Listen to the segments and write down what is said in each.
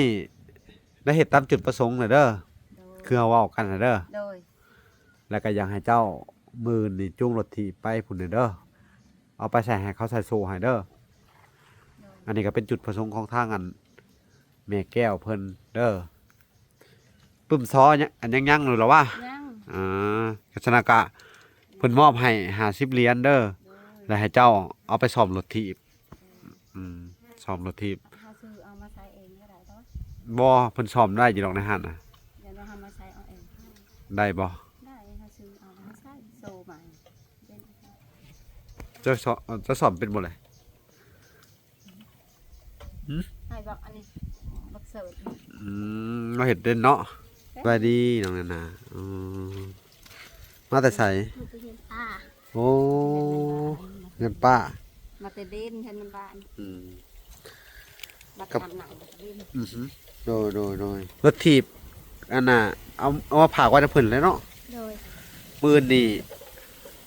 นี่ได้เฮ็ดตามจุดประสงค์น่ะเด้อคือเฮาเว้ากันน่ะเด้อโดยแล้วก็อยากให้เจ้ามื้อนี่จูงรถถีบไปพุ่นน่ะเด้อเอาไปใส่ให้เขาใส่โซ่ให้เด้ออันนี้ก็เป็นจุดประสงค์ของทางแม่แก้วเพิ่นเด้อปึ้มซ้อเนี่ยอันยังๆอยู่แล้ววะยังอ่ากษณะกะเพิ่นมอบให้50เหรียญเด้อแล้วให้เจ้าเอาไปซ่อมรถถีบซ่อมรถถีบเขาซื้อเอามาใส่เองก็ได้ตัวบ่เพิ่นซ่อมได้อยู่ดอกในหันน่ะเดี๋ยวเราทำมาใส่เอาเองได้บ่ได้เขาซื้อเอามาใส่โซ่ใหม่จะซ่อมเป็นบ่เลยให้บอกอันนี้บอกเสิร์ฟเราเห็นเด่นเนาะไปดีน้องนานามาแต่ใส่โอ้เงินป้ามาแต่ดินเห็นมันบานมาทำหนังดินโดยรถถีบอันน่ะเอามาผ่าไว้ในพื้นเลยเนาะโดยปืนนี่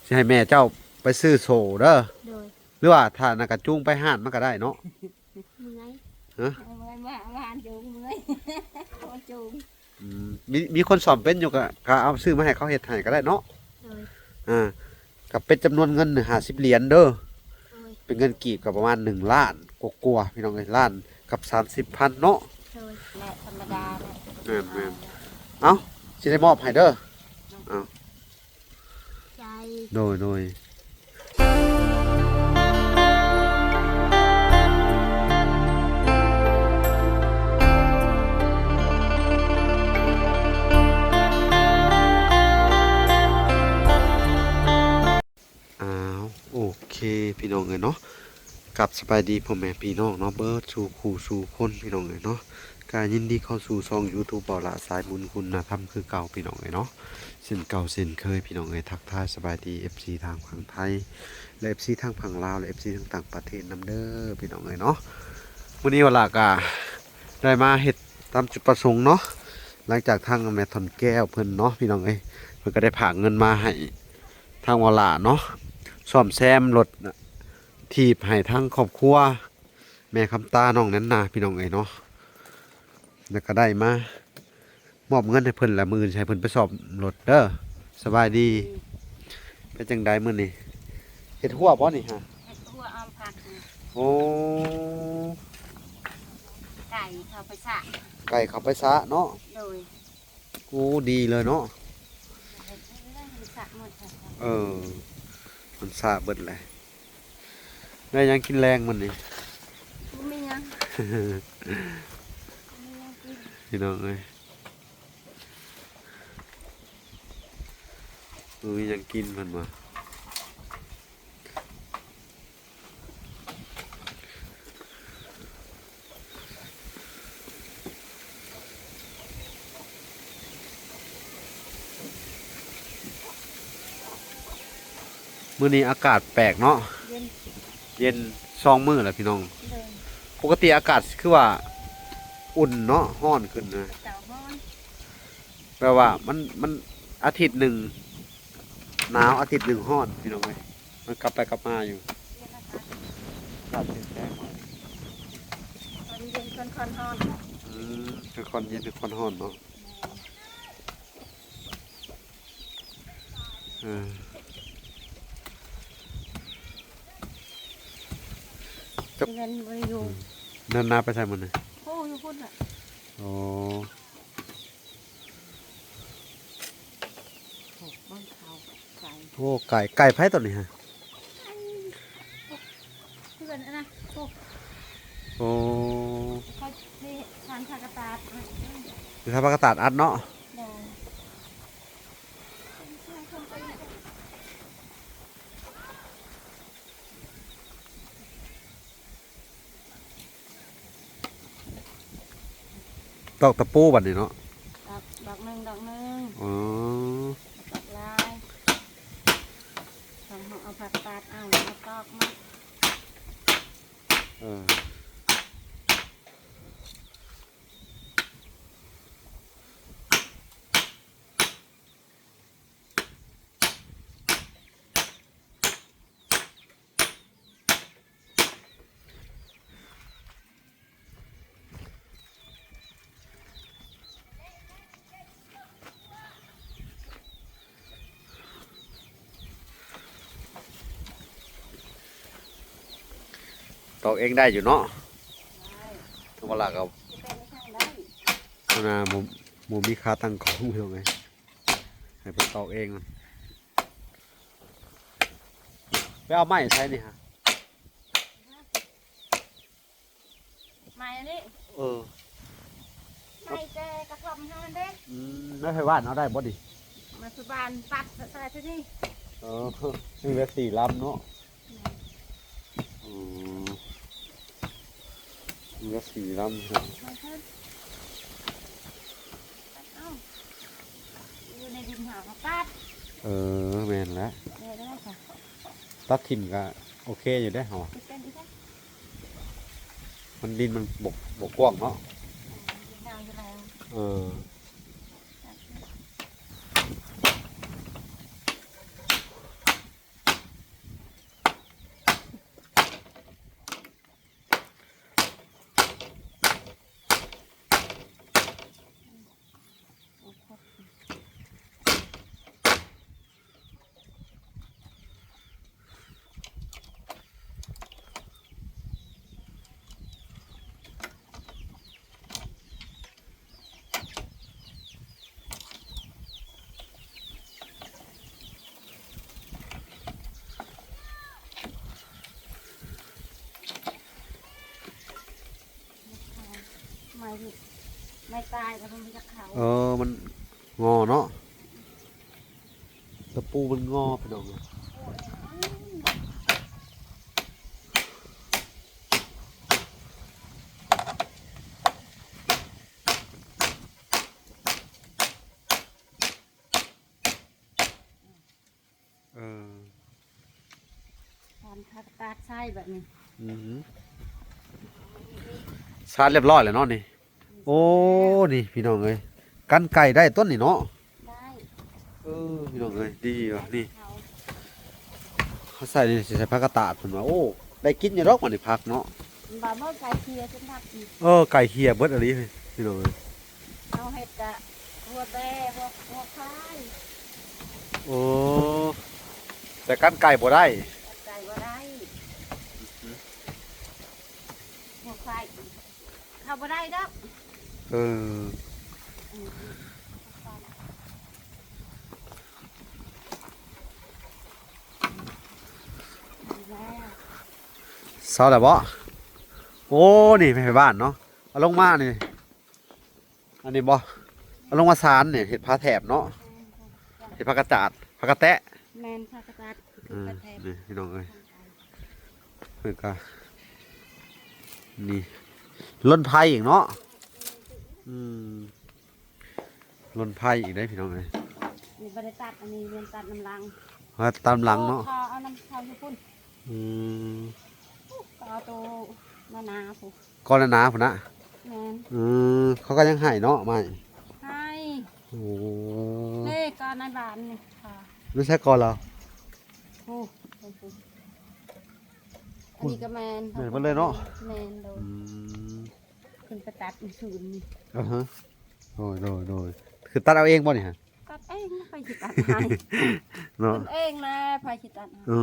จะให้แม่เจ้าไปซื้อโซ่เด้อโดยหรือว่าถ้านากระจุงไปห้านมันก็ได้เนาะเมื่อยฮะเมื่อยมาหานจูงเมื่อยจูงมีคนสอบเป็นอยู่ก็เอาซื้อมาให้เขาเฮ็ดให้ก็ได้เนาะกับเป็นจำนวนเงิน50เหรียญเด้อเป็นเงินกีบกับประมาณ1ล้านกว่าๆพี่น้องเอ้ยล้านกับ30,000เนาะแม่ธรรมดาแม่นเอ้าสิได้มอบให้เด้อเอ้าใจโดยโอเคพี่น้องเนาะกับสบายดีพ่อแม่พี่น้องเนาะเบิร์ดสู่คู่สู่คนพี่น้องเนาะการยินดีเข้าสู่ช่อง YouTube เบาละสายบุญคุณธรรมคือเก่าพี่น้องเนาะเส้นเก่าเส้นเคยพี่น้องทักทายสบายดี FC ทางฝั่งไทยและ FC ทางฝั่งลาวและ FC ทางต่างประเทศนำเด้อพี่น้องเนาะวันนี้เวลากะได้มาเฮ็ดตามจุดประสงค์เนาะหลังจากทางแม่ทอนแก้วเพิ่นเนาะพี่น้องเพิ่นก็ได้ผากเงินมาให้ทางวลาเนาะซ่อมแซมรถถีบให้ทั้งครอบครัวแม่คำตาน้องนั้นนาพี่น้องเนาะแล้วก็ได้มามอบเงินให้เพิ่นละมื้อให้เพิ่นไปสอบรถเด้อสบายดีเป็นจังไดมื้อนี้เฮ็ดหัวบ่นี่ฮะเฮ็ดหัวอ้อมผักโอ้ไก่เข้าไปสะไก่เข้าไปซะเนาะโดยโอ้ดีเลยเนาะมันซะเบิดเลยได้ยังกินแรงมันนี่ไม่ยังพี่น้องยังกินมันมามื้อนี้อากาศแปลกเนาะเย็น2 มื้อแหละพี่น้องปกติอากาศคือว่าอุ่นเนาะร้อนขึ้นนะแปลว่ามันอาทิตย์หนึ่งหนาวอาทิตย์หนึ่งร้อนพี่น้องมันกลับไปกลับมาอยู่อากาศเปลี่ยนแปลงมาตอนเย็นค่อนร้อนคือคนเย็นคือคนร้อนเนาะเงินไปอยู่นาไปใส่มันเลยโอ้ยพูดอ่ะโอ้โอ้ไก่ไผ่ตัวนี้ฮะเพื่อนนะโอ้เขาที่ทานผักกาดคือทำผักกาดอัดเนาะดอกตะปูบัดนี้เนาะดอกหนึ่งอ๋อดอกลายเอาผักกาดเอาแล้วตอกมา ตอกเองได้อยู่เนาะ ได้ ทุกเวลาก็ จะเป็นไม่ใช่ได้ นาบ่มีค่าตั้งของพี่น้องเอ้ยให้เพิ่นตอกเองมันไปเอาไม้ใช้นี่ฮะ ไม่อันนี้ เออ ไม่แจกระทำให้มันเด้ แล้วไผว่านเอาได้บ่ดิ มาสุบานปัดใส่ที่นี่ เออนี่เหลือ4ลำเนาะอืมเหลือ4ลำครับ มาเพิ่มปัดเอ้าอยู่ในดินหามาปัด เออแม่นแล้ว เนี่ยได้ค่ะ ตัดทิ่มก็โอเคอยู่ได้อเหรอ จะเป็นอีกแล้ว มันดินมันบกกว้างเนาะ ดินหนาอยู่แล้ว เออไม่ตายแต่มันจะเขา เออมันงอเนาะตะปูมันงอไปดอกเนาะเออ ตอนทักตาดไส้แบบนี้ อือหือชาร์จเรียบร้อยแล้วเนาะนี่โอ้นี่พี่น้องเอ้ยกันไก่ได้ต้นนี่เนาะ ได้ เออพี่น้องเอ้ยดีว่ะนี่ เขา เขาใส่นี่สิใส่ผักกระตาดเพิ่นว่าโอ้ได้กินอยู่ดอกมันนี่ผักเนาะ บาเมื่อไก่เคียจนทักอีก เออไก่เฮียเบิดอะไรพี่น้องเอ้ย เอาเห็ดกะหัวแบ่หัวคาย โอ้แต่กันไก่บ่ได้ ไก่บ่ได้หัวคายเข้าบ่ได้ดอก เออ อืมดีแล้ว เศร้าแล้วบ่โอ้นี่ไปบ้านเนาะเอาลงมานี่อันนี้บ่เอาลงมาสารนี่เห็ดผ้าแถบเนาะเห็ดผ้ากระจาดผ้ากระแตะ แมนผักกระตัดคื เอ อ อก ระแทก นี่พี่น้องเอ้ยเพิ่นก็นี่ล้นไผ่อีกเนาะอืมล้นไผ่อีกได้พี่น้องเอ้ย นี่บริตัดอันนี้เรียนตัดน้ำลัง ว่าตามหลังเนาะ พอเอาน้ำข้าวญี่ปุ่น อืม ก็เอาตัวนานาผูก ก้อนหนาๆพุ่นน่ะ แมน เขาก็ยังให้เนาะไม่ ให้ โอ้ เล่ก็ในบ้านนี่ค่ะ ไม่ใช่ก้อนเรา โอ้อันนี้ก็แมน แม่นเบิดเลยเนาะ แมนโดย อืม ขึ้นไปตัดอีกศูนย์นี่ อ่าฮะโดยคือตัดเอาเองบ่เนี่ยฮะ ตัดเองนะไปสิตัดให้ เนาะ ขึ้นเองนะไปสิตัดให้ อื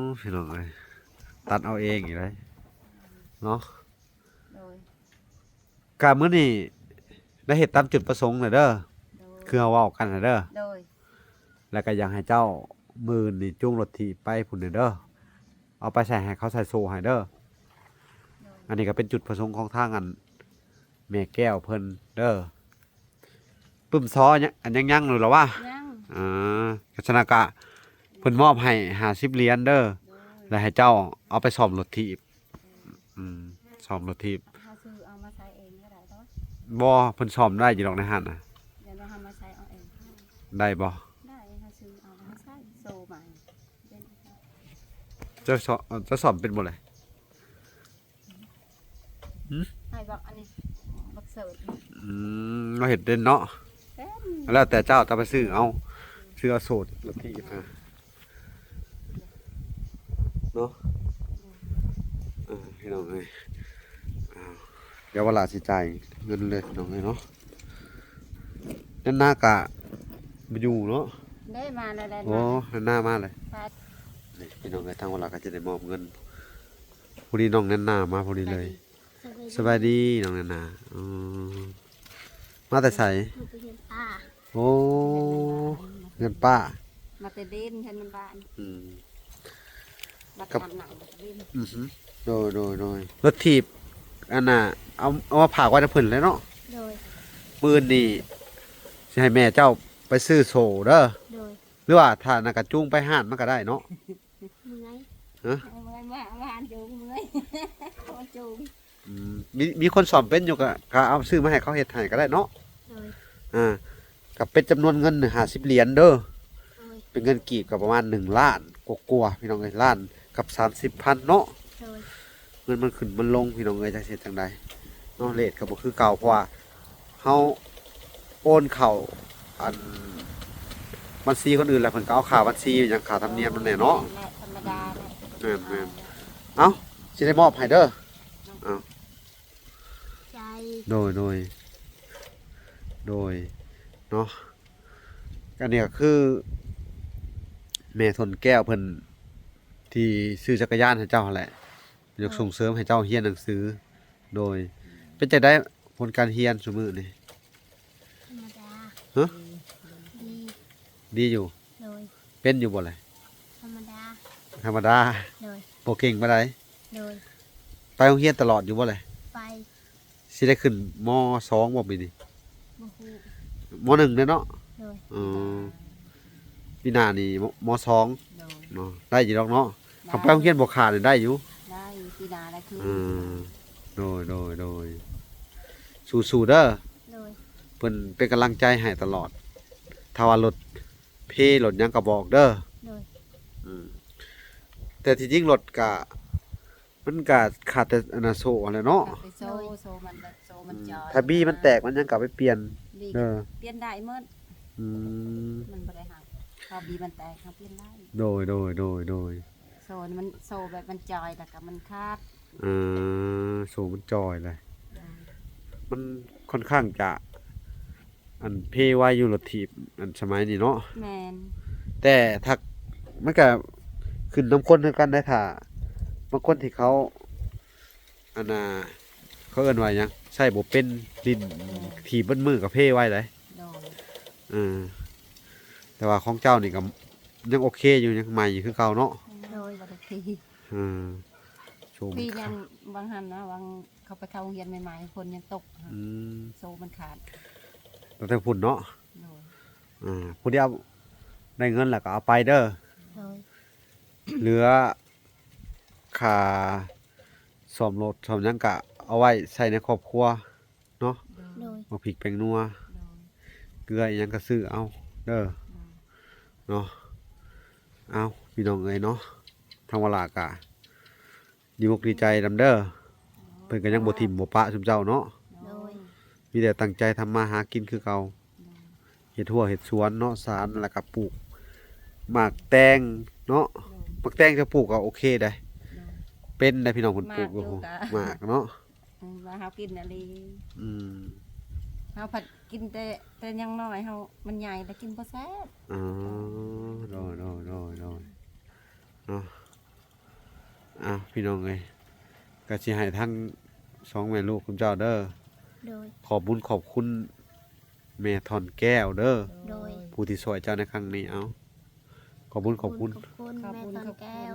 อพี่น้องเอ้ยตัดเอาเองอีกเลยเนาะ โดย การมื้อนี้ได้เฮ็ดตามจุดประสงค์น่ะเด้อ โดย คือเอาเว้ากันน่ะเด้อ โดย แล้วก็อยากให้เจ้ามื้อนี่จูงรถถีบไปพุ่นน่ะเด้อเอาไปใส่ให้เขาใส่โซ่ให้เด้อ โดย อันนี้ก็เป็นจุดประสงค์ของทางอันแม่แก้วเพิ่นเด้อปึ้มซ้อเนี่ยอันยังๆอยู่แล้วว่า ยัง กชนากะเพิ่นมอบให้50เหรียญเด้อ โดย แล้วให้เจ้าเอาไปซ่อมรถถีบซ่อมรถถีบ ถ้าซื้อเอามาใช้เองก็ได้ตัว บ่เพิ่นซ่อมได้อยู่ดอกในหันน่ะ เดี๋ยวเราทำมาใช้เอาเอง ได้บ่ ได้ถ้าซื้อเอามาใช้โซใหม่เป็น จะซ่อมเป็นบ่เลย ให้บอกอันนี้บักเสิร์ฟ เราเห็นเด่นเนาะ เป็น แล้วแต่เจ้าจะไปซื้อเอาโสดรถถีบนะเนาะพี่น้องเอ้ยเดี๋ยวเวลาสิจ่ายเงินเลยพี่น้องเอ้ยเนาะนั่นหน้ากะมาอยู่เนาะ ได้มาแล้วได้ โอ้ มา นั่นหน้ามาเลย ไป นี่พี่น้องเอ้ยทางเวลาก็จะได้มอบเงิน อดีน้องแน่นหน้ามาพอดีเลยสบายดีน้องแน่นหน้าอ๋อมาแต่ไส มันจะเห็นป้า โอ้เงินป้า มาแต่เด่นแทนบ้าน อืม มา กับ ทำหนังเด่น อือฮึโดยรถถีบอันน่ะเอามาผากไว้ในเพิ่นเลยเนาะ โดย ปืนนี่สิให้แม่เจ้าไปซื้อโซ่เด้อ โดย หรือว่าถ้าน่ะก็จูงไปห้านมันก็ได้เนาะ เมื่อย เมื่อยมาอ่านจูงเมื่อยโอ้จูง มีคนสอนเป็นอยู่ก็เอาซื้อมาให้เขาเฮ็ดให้ก็ได้เนาะ โดย กับเป็นจำนวนเงิน50เหรียญเด้อ โดย เป็นเงินกีบก็ประมาณ1ล้านกว่าๆพี่น้องเอ้ยล้านกับ30,000เนาะ โดย เงินมันขึ้นมันลงพี่น้องเอ้ยจักเฮ็ดจังไดเนาะเรทก็บ่คือเก่าเพราะว่าเฮาโอนเข้าอันบัญชีคนอื่นแล้วเพิ่นก็เอาค่าบัญชีหยังค่าธรรมเนียมนั่นแหละเนาะ และธรรมดาแหละ แม่น เอ้าสิได้มอบให้เด้อ ใจ โดยเนาะอันนี้ก็คือแม่ทนแก้วเพิ่นที่ซื้อจักรยานให้เจ้าหั่นแหละอยากส่งเสริมให้เจ้าเรียนหนังสือ โดย เป็นจังได๋ผลการเรียนซุมื้อนี่ ธรรมดา ฮะ ดี ดีอยู่ โดย เป็นอยู่บ่ล่ะ ธรรมดา ธรรมดา โดย บ่เก่งปานใด โดย ไปโรงเรียนตลอดอยู่บ่ล่ะ ไป สิได้ขึ้นม2บ่ปีนี้ บูฮู ม1เด้อเนาะ โดย อ๋อปีหน้านี่ม2 โดย เนาะได้อยู่ดอกเนาะคำไปโรงเรียนบ่ขาดนี่ได้อยู่ ได้ปีนาได้คือ อืมโดยสู้ๆเด้อ โดย เพิ่นเป็นกำลังใจให้ตลอดถ้าว่ารถเพรถหยังก็บอกเด้อ โดย อืมแต่ที่จริงรถก็มันก็ขาดแต่อนาโซอะไรเนาะ กลับไปโซมันจอย ถ้าบี้มันแตกมันยังกลับไปเปลี่ยน บี เด้อ เปลี่ยนได้เมื่อ อืม มันบ่ได้หักพอบีมันแตกเขาเปลี่ยนได้ โดย โซนมันโซแบบมันจอยแต่กับมันคาด โซมันจอยเลย มันค่อนข้างจะอันเพไว้อยู่รถถีบอันสมัยนี้เนาะ แมน แต่ถ้ามันก็ขึ้นน้ำข้นคือกันได้ถ้าบางคนที่เขาอันน่ะเขาเอิ้นว่าหยังใช่บ่เป็นดินถีบเบิ้นมือกับเพไว้เลย โดย เออแต่ว่าของเจ้านี่ก็ยังโอเคอยู่ยังใหม่อยู่คือเก่าเนาะ โดยบัดที เออโชว์มั พี่ น ยังบางหันนะบางเขาไปเข้าโรงเรียนใหม่ๆคนยังตก อืม โซมันขาด ตั้งแต่พุ่นเนาะ โดย ผู้เดียวได้เงินแล้วก็เอาไปเด้อ โดย เหลือค่าซ่อมรถซ่อมหยังก็เอาไว้ใช้ในครอบครัวเนาะ โดย โดย บ่พริกแป้งนัว โดย เกลืออีหยังก็ซื้อเอาเด้อเนาะเอาพี่น้องเอ้ยเนาะทางเวลากะดีอกดีใจนำเด้อเพิ่นก็ยังบ่ทิ่มบ่ปะซุมเจ้าเนาะ โดย มีแต่ตั้งใจทำมาหากินคือเก่าเฮ็ดหัวเฮ็ดสวนเนาะสารแล้วก็ปลูกหมากแตงเนาะหมากแตงจะปลูกก็โอเคได้เป็นได้พี่น้องเพิ่นปลูกอยู่หมากเนาะ มาเฮากินอะไร อืม เฮาผัดกินแต่ยังน้อยเฮามันใหญ่แต่กินบ่แซ่บ อ๋อโดยเนาะพี่น้องเอ้ยก็สิให้ทั้งสองแม่ลูกคุณเจ้าเด้อ โดย ขอบบุญขอบคุณแม่ทอนแก้วเด้อ โดย ผู้ที่ช่วยเจ้าในครั้งนี้เอาขอบบุญขอบคุณ ขอบคุณแม่ทอนแก้ว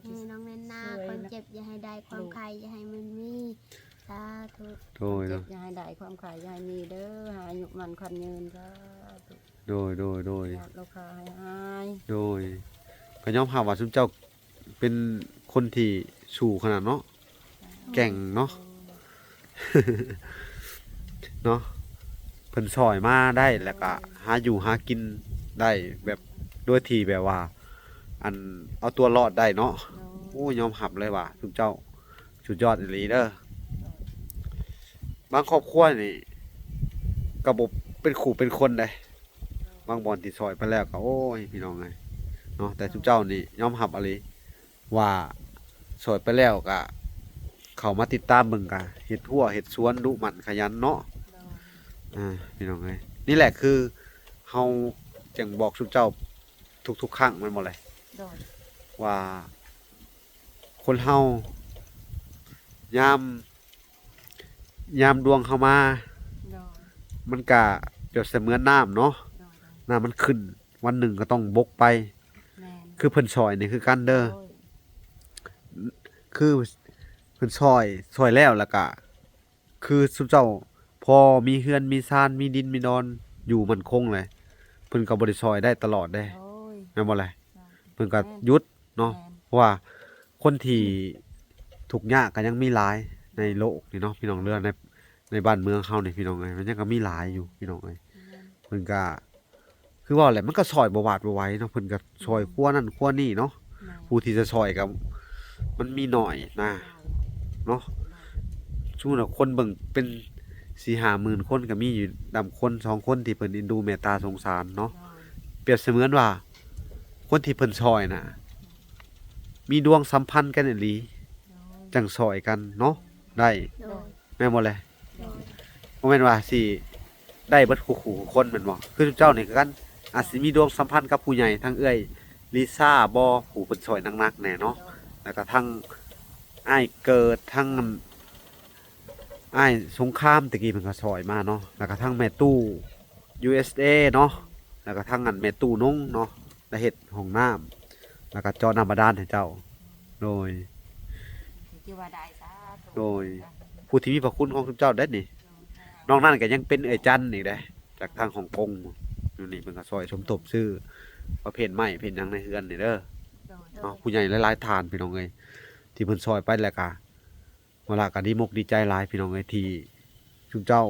ให้น้องแน่นหน้าคนเจ็บอย่าให้ได้ความใครอย่าให้มันมีสาธุ โดย เจ็บอย่าให้ได้ความขายอย่าให้มีเด้อหาอายุมันควันยืนก็ โดย เราขายให้ โดยก็ยอมรับว่าซุมเจ้าเป็นคนที่สู่ขนาดเนาะแก่งเนาะ เนาะเพิ่นซอยมาได้แล้วก็หาอยู่หากินได้แบบด้วยที่แบบว่า อันเอาตัวรอดได้เนาะโอ้ยอมรับเลยว่าซุมเจ้าสุดยอดอีหลีเด้อบางครอบครัวนี่ก็บ่เป็นขู่เป็นคนได้บางบ่อนที่ซอยไปแล้วก็โอ้ยพี่น้องไงเนาะแต่ซุมเจ้านี่ยอมรับอีหลีว่าซอยไปแล้วก็เข้ามาติดตามเบิ่งก็เฮ็ดหัวเฮ็ดสวนดุหมั่นขยันเนาะ พี่น้องเอ้ยนี่แหละคือเฮาจังบอกทุกเจ้าทุกๆครั้งแมันบ่เลย โดย ว่าคนเฮา ยามยามดวงเข้ามา โดย มันก็เปรียบเสมือนน้ำเนาะ โดย น้ำมันขึ้น วันหนึ่งก็ต้องบกไป แม่น คือเพิ่นซอยนี่คือกันเด้อ โดย คือเพิ่นซอยแล้วก็คือสุเจ้าพอมีเฮือนมีซานมีดินมีดอนอยู่มั่นคงเลยเพิ่นก็บ่ได้ซอยได้ตลอดเด้ โอ้ย แม่นบ่ล่ะ สาธุ เพิ่นก็หยุดเนาะ แม่น เพราะว่าคนที่ทุกข์ยากก็ยังมีหลายในโลกนี่เนาะพี่น้องเรื่องในบ้านเมืองเฮานี่พี่น้องเอ้ยมันยังก็มีหลายอยู่พี่น้องเอ้ย แม่น เพิ่นก็คือว่าแหละมันก็ซอยบ่หวาดบ่ไหวเนาะเพิ่นก็ซอยครัวนั่นครัวนี่เนาะ แม่น ผู้ที่จะซอยก็มันมีน้อยนะเนาะสมมุติว่าคนเบิ่งเป็น 4-5 หมื่นคนก็มีอยู่นำคน2คนที่เพิ่นเอ็นดูเมตตาสงสารเนาะ โดย เปรียบเสมือนว่า คนที่เพิ่นซอยน่ะ มีดวงสัมพันธ์กันอีหลี โดย จังซอยกันเนาะได้ โดย แม่นบ่แล โดย บ่แม่นว่าสิได้เบิดคู่ๆคนแม่นบ่คือเจ้านี่ก็กันอาจสิมีดวงสัมพันธ์กับผู้ใหญ่ทั้งเอื้อยลิซ่าบ่ผู้เพิ่นซอยหนักๆแน่เนาะแล้วก็ทั้งอ้ายเกิดทั้งอ้ายสงครามตะกี้เพิ่นก็ซอยมาเนาะแล้วก็ทั้งแม่ตู้ USA เนาะแล้วก็ทั้งอันแม่ตู้นงเนาะได้เฮ็ดห้องน้ำแล้วก็เจาะน้ำบาดาลให้เจ้าโดย ที่ว่าได้สาธุ โดย ผู้ที่มีพระคุณของทุกเจ้าเด้นี่นอกนั้นก็ยังเป็นเอ่ยจันอีกเด้จากทางฮ่องกงอยู่นี่เพิ่นก็ซอยสมทบซื้อประเภทไม้ประเภทหยังในเฮือนนี่เด้อ โดย เนาะผู้ใหญ่หลายๆทานพี่น้องเอ้ยที่เพิ่นซอยไปแล้วก็เวลาก็ดีมกดีใจหลายพี่น้องเอ้ยที่ทุกเจ้า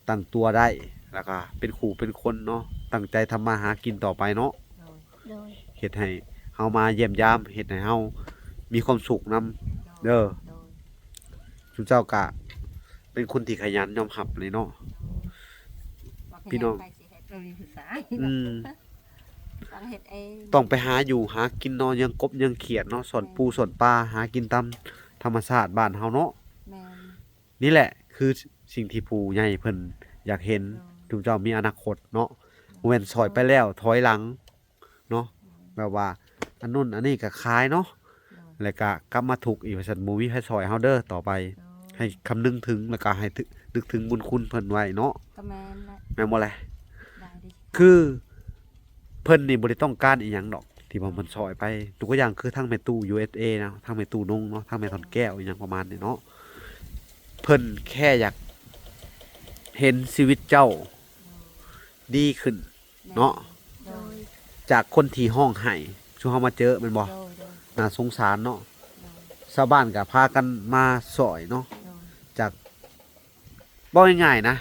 ตั้งตัวได้แล้วก็เป็นครูเป็นคนเนาะตั้งใจทำมาหากินต่อไปเนาะ โดย โดย เฮ็ดให้เฮามาเยี่ยมยามเฮ็ดให้เฮามีความสุขนํ เด้อ โดย ทุกเจ้าก็เป็นคนที่ขยันยอมรับเลยเนาะ พี่น้อง ไปสิเฮ็ดเรามีภาษา อืม ต้องเฮ็ดเอง ต้องไปหาอยู่หากินเนาะยังกบยังเขียดเนาะสอนปูสอนปลาหากินตามธรรมชาติบ้านเฮาเนาะ แม่น นี่แหละคือสิ่งที่ผู้ใหญ่เพิ่นอยากเห็นทุกเจ้ามีอนาคตเนาะบ่แม่นซอยไปแล้วถอยหลังเนาะแบบว่าอันนู้นอันนี้ก็ขายเนาะ โดย แล้วก็กลับมาทุกข์อีกว่าซั่นบ่มีไผซอยเฮาเด้อต่อไป โดย ให้คำนึงถึงแล้วก็ให้นึกถึงบุญคุณเพิ่นไว้เนาะ ก็แม่นแหละ แม่นบ่แล ได้ดิ คือเพิ่นนี่บ่ได้ต้องการอีหยังดอกที่ว่าเพิ่นซอยไปตัวอย่างคือทางแม่ตู้ USA นะทางแม่ตู้นงเนาะทางแม่ทอนแก้วอีหยังประมาณนี้เนาะเพิ่นแค่อยากเห็นชีวิตเจ้าดีขึ้น เนาะ โด โด ย ย จากคนที่ห้องไห้ช่วงเฮามาเจอแม่นบ่ โดยโดย น่าสงสารเนาะ โดย ชาวบ้านก็พากันมาซอยเนาะ โดย จากบ่ง่ายๆนะ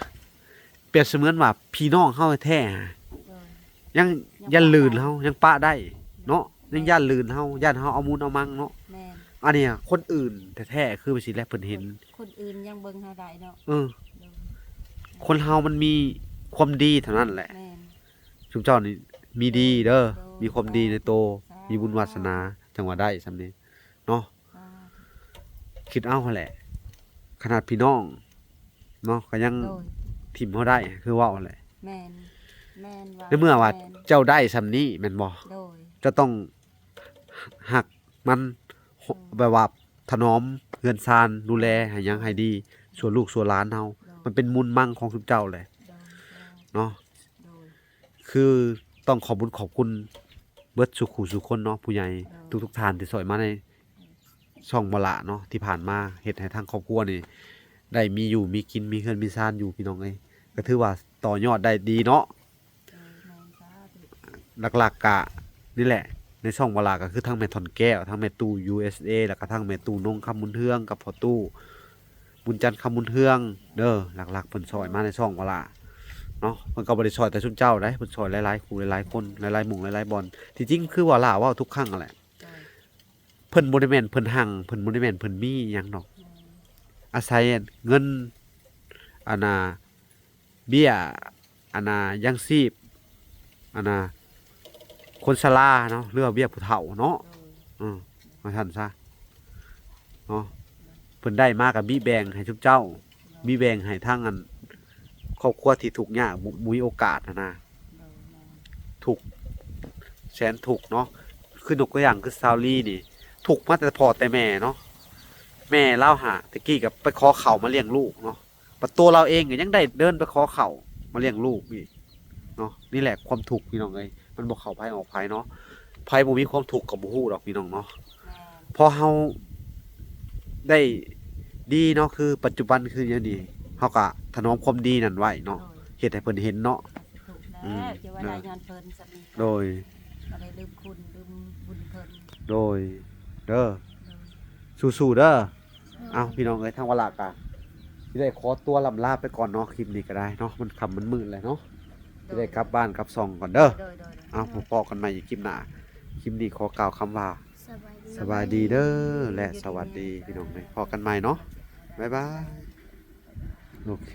เปรียบเสมือนว่าพี่น้องเฮาแท้ๆ โดย ยังยันลืนเฮายังปะได้เนาะยังย่านลืนเฮาย่านเฮาเอามูลเอามังเนาะ แม่น อันเนี้ยคนอื่นแท้ๆคือไปสิแลเพิ่นเห็น คนอื่นยังเบิ่งเฮาได้เนาะ เออ โดย คนเฮามันมีความดีเท่านั้นแหละ แม่น ชุมเจ้านี่มีดีเด้อ โดย มีความดีในโตว สาธุ มีบุญวาสนาจังหวะได้ซำนี้เนาะ สาธุ คิดเอาหั่นแหละ ขนาดพี่น้องเนาะก็ยัง โดย ทิ่มเฮาได้คือเว้าแหละ แม่นแม่นว่า ในเมื่อว่า แม่น เจ้าได้ซำนี้แม่นบ่ โดย จะต้องหักมันแบบว่าถนอมเฮือนซานดูแลให้หยังให้ดีส่วนลูกส่วนหลานเฮามันเป็นมูลมั่งของทุกเจ้าแหละ โดย เนาะ โดย คือต้องขอบคุญขอบคุณเบิดสุขุสุคนเนาะผู้ใหญ่ทุกๆท่านที่สอยมาในช่องบ่ละเนาะที่ผ่านมาเฮ็ดให้ทางครอบครัวนี่ได้มีอยู่มีกินมีเฮือนมีซานอยู่พี่น้องเอ้ยก็ถือว่าต่อยอดได้ดีเนาะ โดยแม่นสาธุ หลักๆกะนี่แหละ ในช่องบ่ละก็คือทั้งแม่ทอนแก้วทั้งแม่ตู้ USA แล้วก็ทั้งแม่ตู้นงคำบุญเทืองกับพ่อตู้บุญจันทร์คำบุญเทืองเด้อหลักๆเพิ่นซอยมาในช่องบ่ละเนาะเพิ่นก็บ่ได้ซอยแต่ชุมเจ้าได้เพิ่นซอยหลายๆคู่หลายๆคนหลายๆหมู่หลายๆบอลที่จริงคือว่าล่ะเว้าทุกครั้งนั่นแหละ โดย เพิ่นบ่ได้แม่นเพิ่นหังเพิ่นบ่ได้แม่นเพิ่นมีหยังดอก แม่น อาศัยเงินอันน่ะเบี้ยอันน่ะยังชีพอันน่ะคนชราเนาะหรือว่าเบี้ยผู้เฒ่าเนาะ โดย ว่าซั่นซะเนาะเพิ่นได้มาก็มีแบ่งให้ทุกเจ้า มีแบ่งให้ทางอันครอบครัวที่ทุกข์ยากบ่มีโอกาสนะ โดยแม่น ทุกข์แสนทุกข์เนาะคือยกตัวอย่างคือซาวลี่นี่ทุกข์มาแต่พ่อแต่แม่เนาะ แม่เล่าหาตะกี้กับไปขอเข่าวมาเลี้ยงลูกเนาะปัดตัวเราเองก็ยังได้เดินไปขอเข่าวมาเลี้ยงลูกอีกเนาะนี่แหละความทุกข์พี่น้องเอ้ยมันบ่เข้าไผออกไผเนาะไผบ่มีความทุกข์ก็บ่ฮู้ดอกพี่น้องเนาะ แม่ พอเฮาได้ดีเนาะคือปัจจุบันคืออย่างนี้เฮาก็ถนอมความดีนั่นไว้เนาะเฮ็ดให้เพิ่นเห็นเนาะ ถูกแล้วจะว่าได้ย้อนเพิ่นสามี โดย ก็เลยลืมคุณลืมบุญเพิ่น โดยเด้อสู้ๆเด้อเอาพี่น้องเอ้ยทางวลากะสิได้ขอตัวลำลาไปก่อนเนาะคลิปนี้ก็ได้เนาะมันค่ำมันมืดแล้วเนาะสิได้กลับบ้านกลับซ่องก่อนเด้อ โดย เอาพบพอกันใหม่อีกคลิปหน้าคลิปนี้ขอกล่าวคำว่า สบายดีสบายดีเด้อและสวัสดีพี่น้องเอ้ยพอกันใหม่เนาะบ๊ายบายโอเค